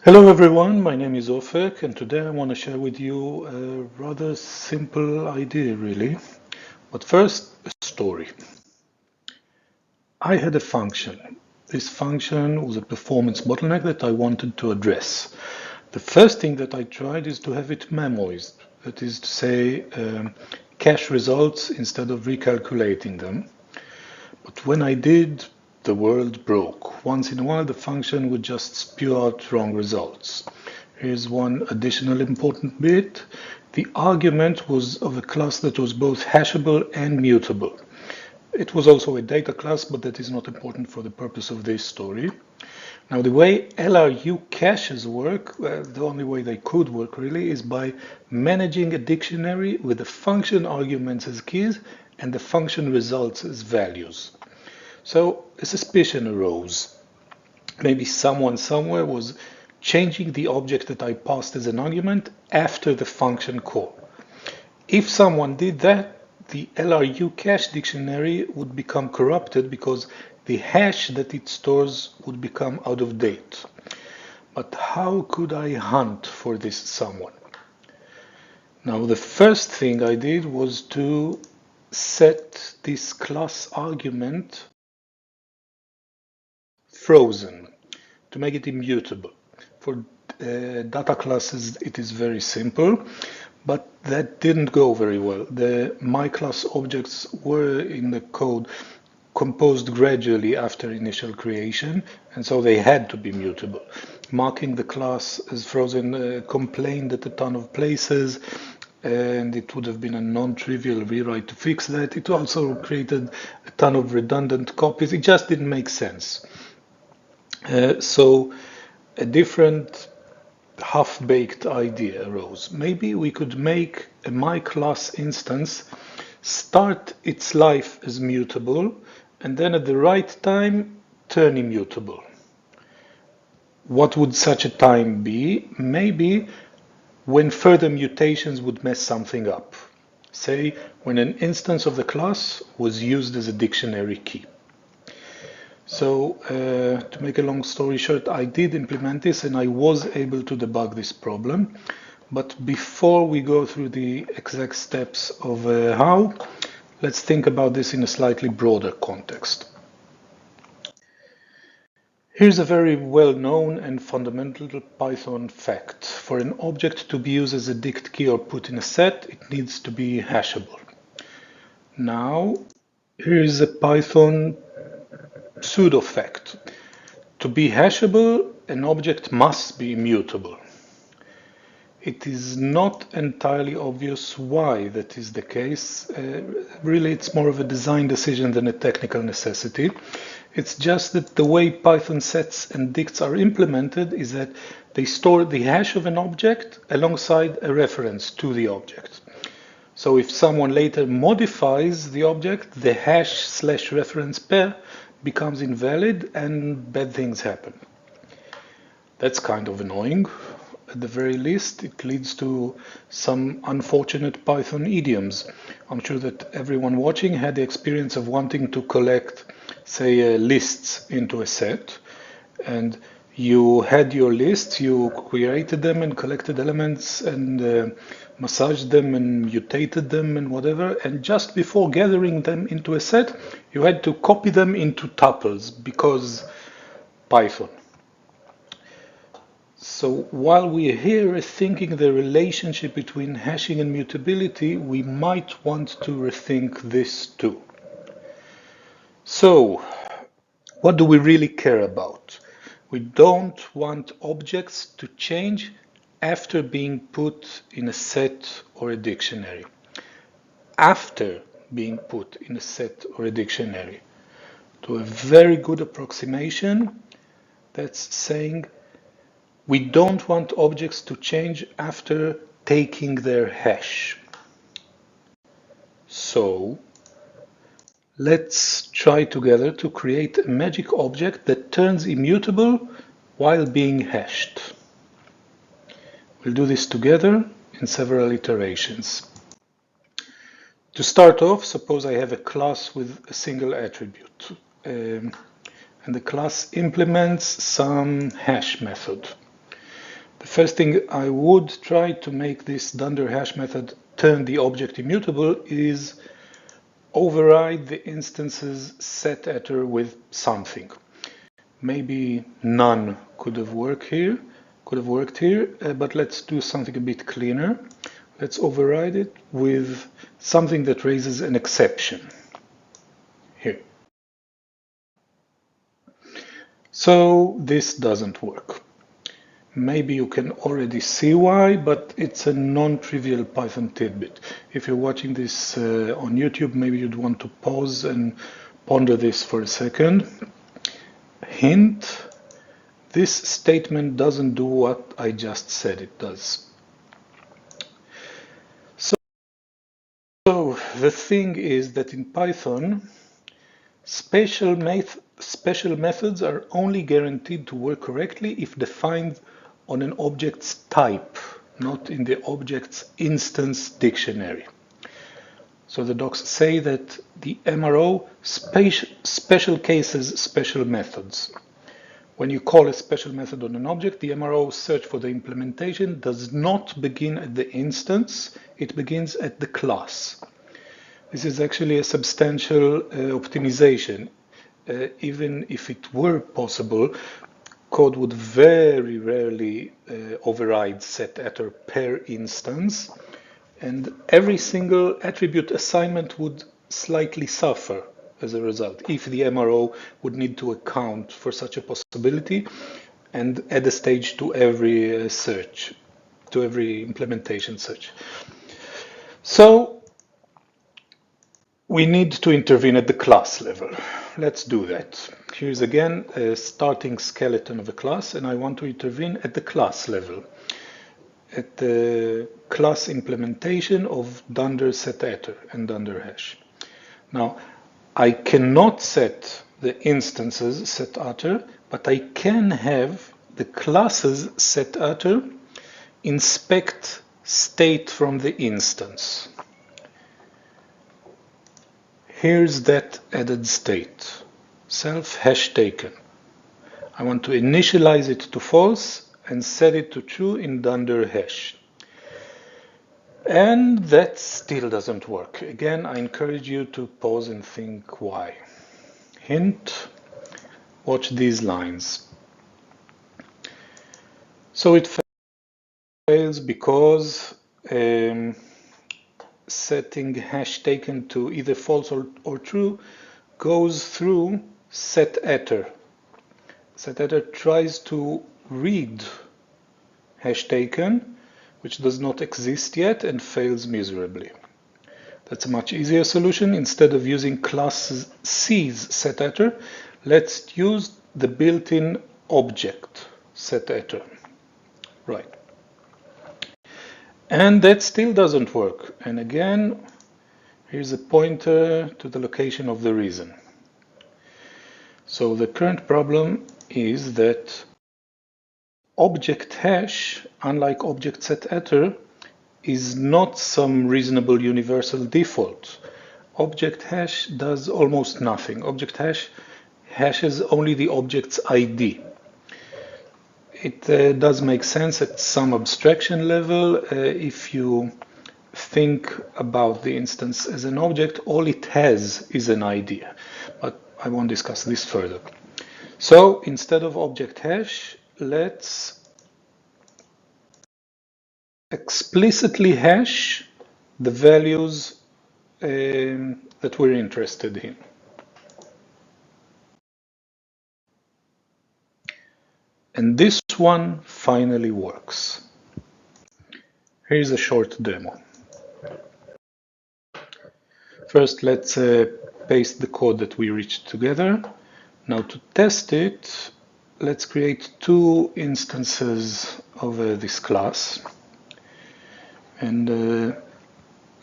Hello everyone, my name is Ofek and today I want to share with you a rather simple idea really. But first, a story. I had a function. This function was a performance bottleneck that I wanted to address. The first thing that I tried is to have it memoized. That is to say, cache results instead of recalculating them. But when I did, the world broke. Once in a while, the function would just spew out wrong results. Here's one additional important bit. The argument was of a class that was both hashable and mutable. It was also a data class, but that is not important for the purpose of this story. Now, the way LRU caches work, the only way they could work really, is by managing a dictionary with the function arguments as keys and the function results as values. So a suspicion arose. Maybe someone somewhere was changing the object that I passed as an argument after the function call. If someone did that, the LRU cache dictionary would become corrupted because the hash that it stores would become out of date. But how could I hunt for this someone? Now, the first thing I did was to set this class argument frozen to make it immutable. For data classes, it is very simple, but that didn't go very well. The my class objects were in the code composed gradually after initial creation, and so they had to be mutable. Marking the class as frozen complained at a ton of places, and it would have been a non-trivial rewrite to fix that. It also created a ton of redundant copies. It just didn't make sense. So a different half-baked idea arose. Maybe we could make a my class instance start its life as mutable and then at the right time turn immutable. What would such a time be? Maybe when further mutations would mess something up. Say when an instance of the class was used as a dictionary key. So to make a long story short, I did implement this and I was able to debug this problem. But before we go through the exact steps of how, let's think about this in a slightly broader context. Here's a very well-known and fundamental Python fact. For an object to be used as a dict key or put in a set, it needs to be hashable. Now, here's a Python pseudo fact. To be hashable, an object must be immutable. It is not entirely obvious why that is the case. Really, it's more of a design decision than a technical necessity. It's just that the way Python sets and dicts are implemented is that they store the hash of an object alongside a reference to the object. So if someone later modifies the object, the hash/reference pair becomes invalid and bad things happen. That's kind of annoying. At the very least, it leads to some unfortunate Python idioms. I'm sure that everyone watching had the experience of wanting to collect, say, lists into a set. And you had your lists, you created them and collected elements and massaged them and mutated them and whatever. And just before gathering them into a set, you had to copy them into tuples because Python. So while we're here thinking the relationship between hashing and mutability, we might want to rethink this too. So, what do we really care about? We don't want objects to change after being put in a set or a dictionary. After being put in a set or a dictionary. To a very good approximation, that's saying we don't want objects to change after taking their hash. So let's try together to create a magic object that turns immutable while being hashed. We'll do this together in several iterations. To start off, suppose I have a class with a single attribute, and the class implements some hash method. The first thing I would try to make this dunder hash method turn the object immutable is override the instance's set attr with something. Maybe none could have worked here, but let's do something a bit cleaner. Let's override it with something that raises an exception. Here. So this doesn't work. Maybe you can already see why, but it's a non-trivial Python tidbit. If you're watching this on YouTube, maybe you'd want to pause and ponder this for a second. Hint, this statement doesn't do what I just said it does. So the thing is that in Python, special methods are only guaranteed to work correctly if defined on an object's type, not in the object's instance dictionary. So the docs say that the MRO special cases special methods. When you call a special method on an object, the MRO search for the implementation does not begin at the instance, it begins at the class. This is actually a substantial optimization. Even if it were possible, code would very rarely override set attr per instance, and every single attribute assignment would slightly suffer as a result if the MRO would need to account for such a possibility and add a stage to every search, to every implementation search. So we need to intervene at the class level. Let's do that. Here's again a starting skeleton of a class, and I want to intervene at the class level, at the class implementation of dunder set attr and dunder hash. Now, I cannot set the instances set attr, but I can have the classes set attr inspect state from the instance. Here's that added state, self hash taken. I want to initialize it to false and set it to true in dunder hash. And that still doesn't work. Again, I encourage you to pause and think why. Hint, watch these lines. So it fails because setting hash taken to either false or true goes through set attr. Set attr tries to read hash taken, which does not exist yet, and fails miserably. That's a much easier solution. Instead of using class C's set attr, let's use the built-in object set attr. Right. And that still doesn't work. And again, here's a pointer to the location of the reason. So the current problem is that object hash, unlike object set attr, is not some reasonable universal default. Object hash does almost nothing. Object hash hashes only the object's ID. It does make sense at some abstraction level. If you think about the instance as an object, all it has is an ID. But I won't discuss this further. So instead of object hash, let's explicitly hash the values that we're interested in. And this one finally works. Here's a short demo. First, let's paste the code that we reached together. Now to test it, let's create two instances of this class. And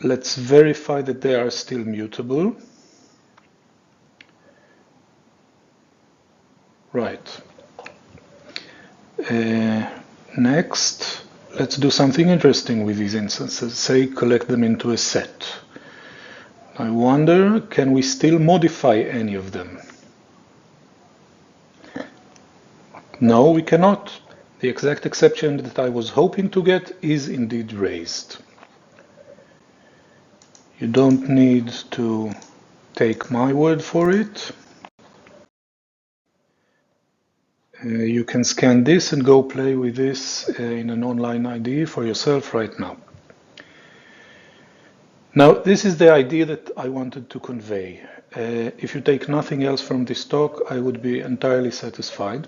let's verify that they are still mutable. Right. Next, let's do something interesting with these instances. Say, collect them into a set. I wonder, can we still modify any of them? No, we cannot. The exact exception that I was hoping to get is indeed raised. You don't need to take my word for it. You can scan this and go play with this in an online IDE for yourself right now. Now, this is the idea that I wanted to convey. If you take nothing else from this talk, I would be entirely satisfied.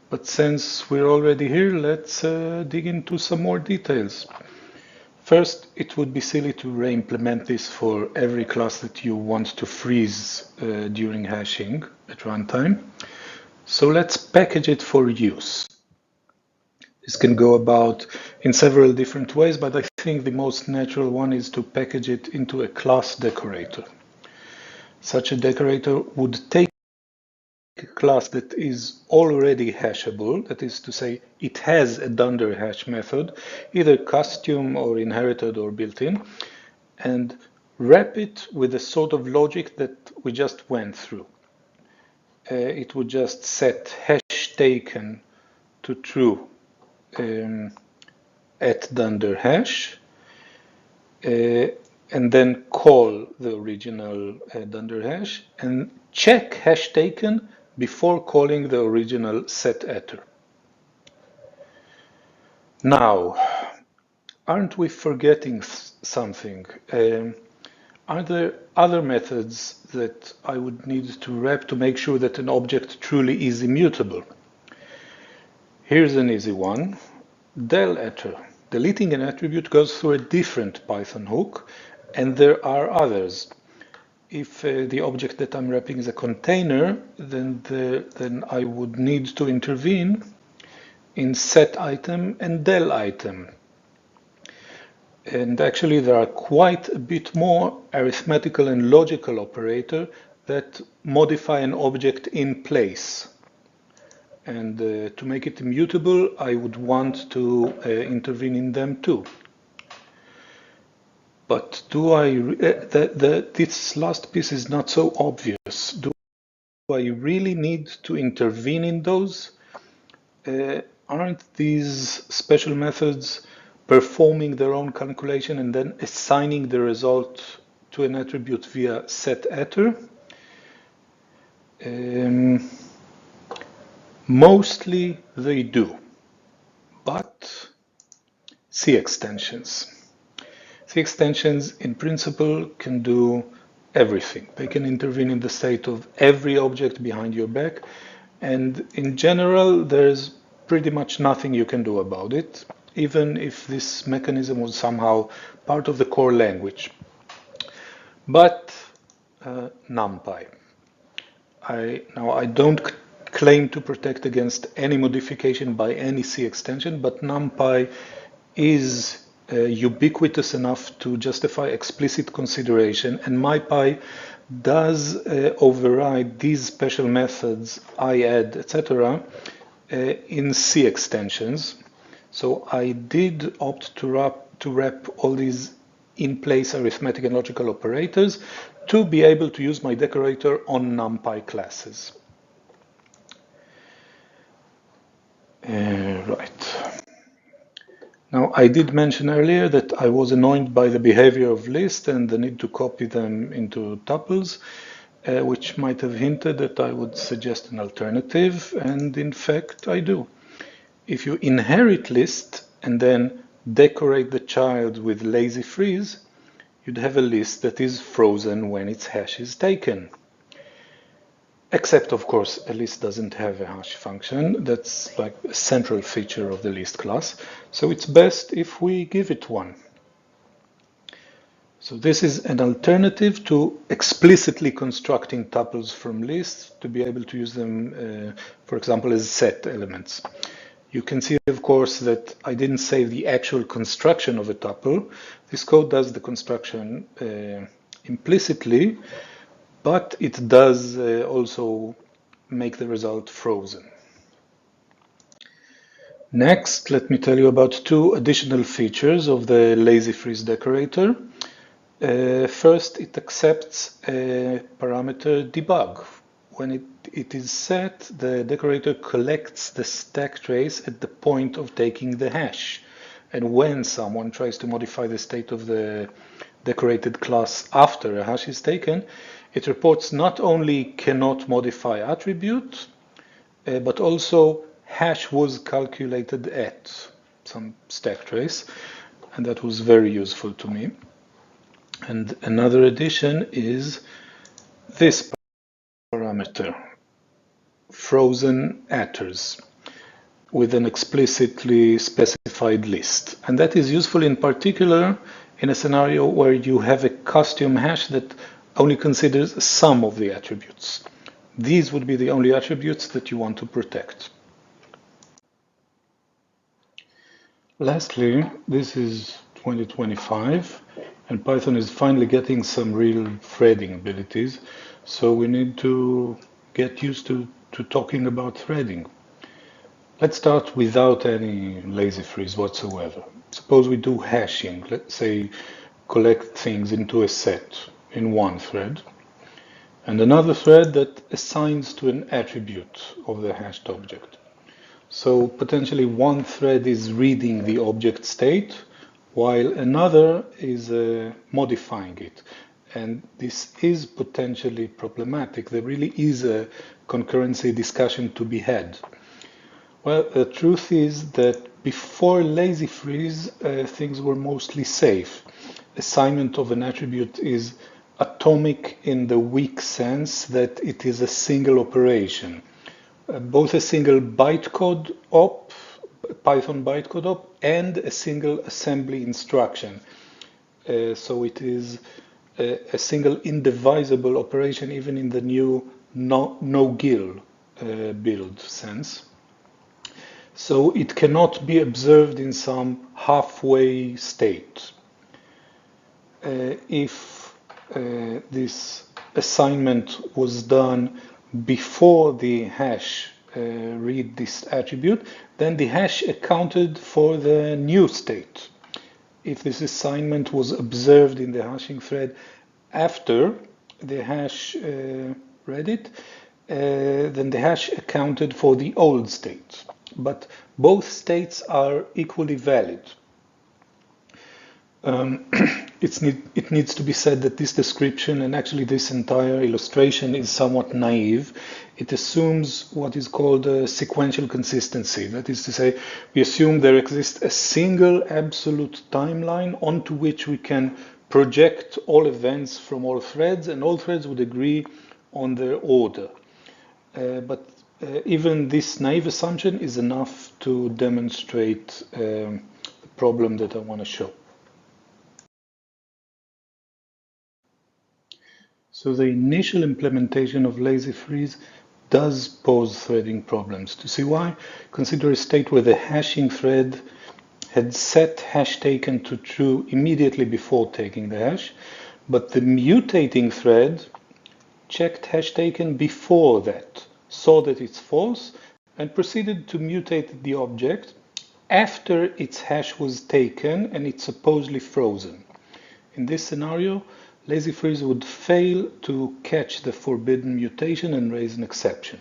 But since we're already here, let's dig into some more details. First, it would be silly to re-implement this for every class that you want to freeze during hashing at runtime. So let's package it for use. This can go about in several different ways, but I think the most natural one is to package it into a class decorator. Such a decorator would take a class that is already hashable, that is to say, it has a dunder hash method, either custom or inherited or built-in, and wrap it with the sort of logic that we just went through. It would just set hash taken to true at dunder hash, and then call the original dunder hash and check hash taken before calling the original set attr. Now, aren't we forgetting something? Are there other methods that I would need to wrap to make sure that an object truly is immutable? Here's an easy one. Del attr. Deleting an attribute goes through a different Python hook, and there are others. If the object that I'm wrapping is a container, then I would need to intervene in set item and del item. And actually, there are quite a bit more arithmetical and logical operators that modify an object in place. And to make it immutable, I would want to intervene in them too. But this last piece is not so obvious. Do I really need to intervene in those? Aren't these special methods performing their own calculation and then assigning the result to an attribute via set attr? Mostly they do, but C extensions. C extensions in principle can do everything. They can intervene in the state of every object behind your back, and in general there's pretty much nothing you can do about it, even if this mechanism was somehow part of the core language. But NumPy. Now I don't claim to protect against any modification by any C extension, but NumPy is ubiquitous enough to justify explicit consideration, and MyPy does override these special methods, iadd, etc., in C extensions. So I did opt to wrap all these in-place arithmetic and logical operators to be able to use my decorator on NumPy classes. Right. Now, I did mention earlier that I was annoyed by the behavior of lists and the need to copy them into tuples, which might have hinted that I would suggest an alternative, and in fact, I do. If you inherit list and then decorate the child with lazy freeze, you'd have a list that is frozen when its hash is taken. Except, of course, a list doesn't have a hash function. That's like a central feature of the list class. So it's best if we give it one. So this is an alternative to explicitly constructing tuples from lists to be able to use them, for example, as set elements. You can see, of course, that I didn't save the actual construction of a tuple. This code does the construction implicitly, but it does also make the result frozen. Next, let me tell you about two additional features of the lazy freeze decorator. First, it accepts a parameter debug. When it it is set, the decorator collects the stack trace at the point of taking the hash. And when someone tries to modify the state of the decorated class after a hash is taken, it reports not only cannot modify attribute, but also hash was calculated at some stack trace, and that was very useful to me. And another addition is this parameter, frozen attrs, with an explicitly specified list. And that is useful in particular in a scenario where you have a custom hash that only considers some of the attributes. These would be the only attributes that you want to protect. Lastly, this is 2025, and Python is finally getting some real threading abilities, so we need to get used to talking about threading. Let's start without any lazy freeze whatsoever. Suppose we do hashing, let's say collect things into a set in one thread, and another thread that assigns to an attribute of the hashed object. So potentially one thread is reading the object state, while another is modifying it. And this is potentially problematic. There really is a concurrency discussion to be had. Well, the truth is that before lazy freeze, things were mostly safe. Assignment of an attribute is atomic in the weak sense that it is a single operation. Both a single bytecode op, Python bytecode op, and a single assembly instruction. So it is a single indivisible operation even in the new no-GIL build sense. So it cannot be observed in some halfway state. If this assignment was done before the hash read this attribute, then the hash accounted for the new state. If this assignment was observed in the hashing thread after the hash read it, then the hash accounted for the old state. But both states are equally valid. It needs to be said that this description and actually this entire illustration is somewhat naive. It assumes what is called a sequential consistency. That is to say, we assume there exists a single absolute timeline onto which we can project all events from all threads, and all threads would agree on their order. But even this naive assumption is enough to demonstrate the problem that I want to show. So the initial implementation of lazy freeze does pose threading problems. To see why, consider a state where the hashing thread had set hash taken to true immediately before taking the hash, but the mutating thread checked hash taken before that, saw that it's false, and proceeded to mutate the object after its hash was taken and it's supposedly frozen. In this scenario, lazy freeze would fail to catch the forbidden mutation and raise an exception.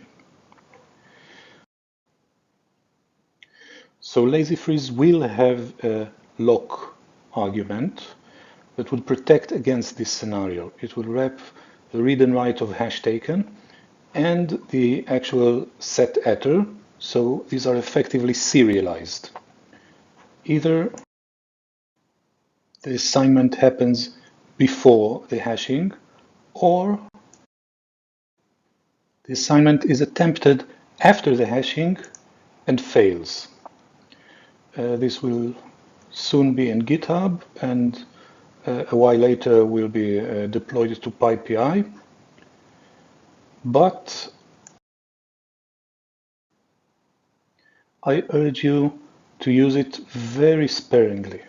So lazy freeze will have a lock argument that would protect against this scenario. It will wrap the read and write of hash taken and the actual set attr, so these are effectively serialized. Either the assignment happens before the hashing, or the assignment is attempted after the hashing and fails. This will soon be in GitHub, and a while later will be deployed to PyPI. But I urge you to use it very sparingly.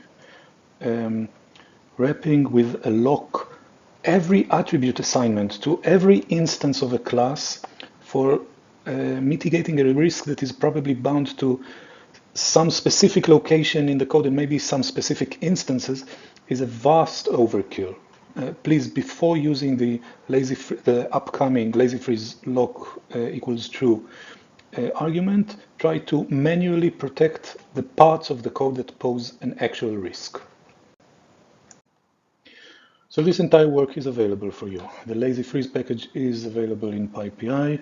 Wrapping with a lock every attribute assignment to every instance of a class for mitigating a risk that is probably bound to some specific location in the code and maybe some specific instances is a vast overkill. please, before using the upcoming lazy freeze lock equals true argument, try to manually protect the parts of the code that pose an actual risk. So this entire work is available for you. The lazy freeze package is available in PyPI.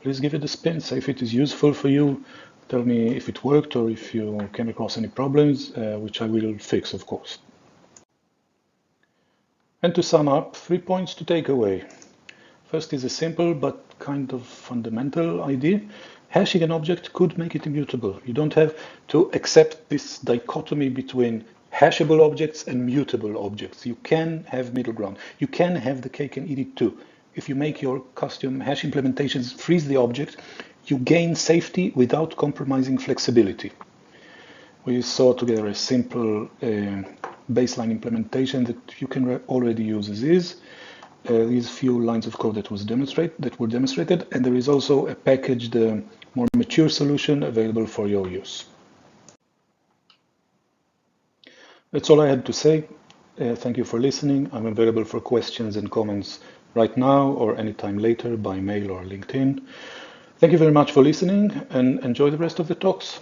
Please give it a spin, say if it is useful for you. Tell me if it worked or if you came across any problems, which I will fix, of course. And to sum up, 3 points to take away. First is a simple but kind of fundamental idea. Hashing an object could make it immutable. You don't have to accept this dichotomy between hashable objects and mutable objects. You can have middle ground. You can have the cake and eat it too. If you make your custom hash implementations freeze the object, you gain safety without compromising flexibility. We saw together a simple baseline implementation that you can already use as is. These few lines of code that were demonstrated, and there is also a packaged, more mature solution available for your use. That's all I had to say. Thank you for listening. I'm available for questions and comments right now or anytime later by mail or LinkedIn. Thank you very much for listening and enjoy the rest of the talks.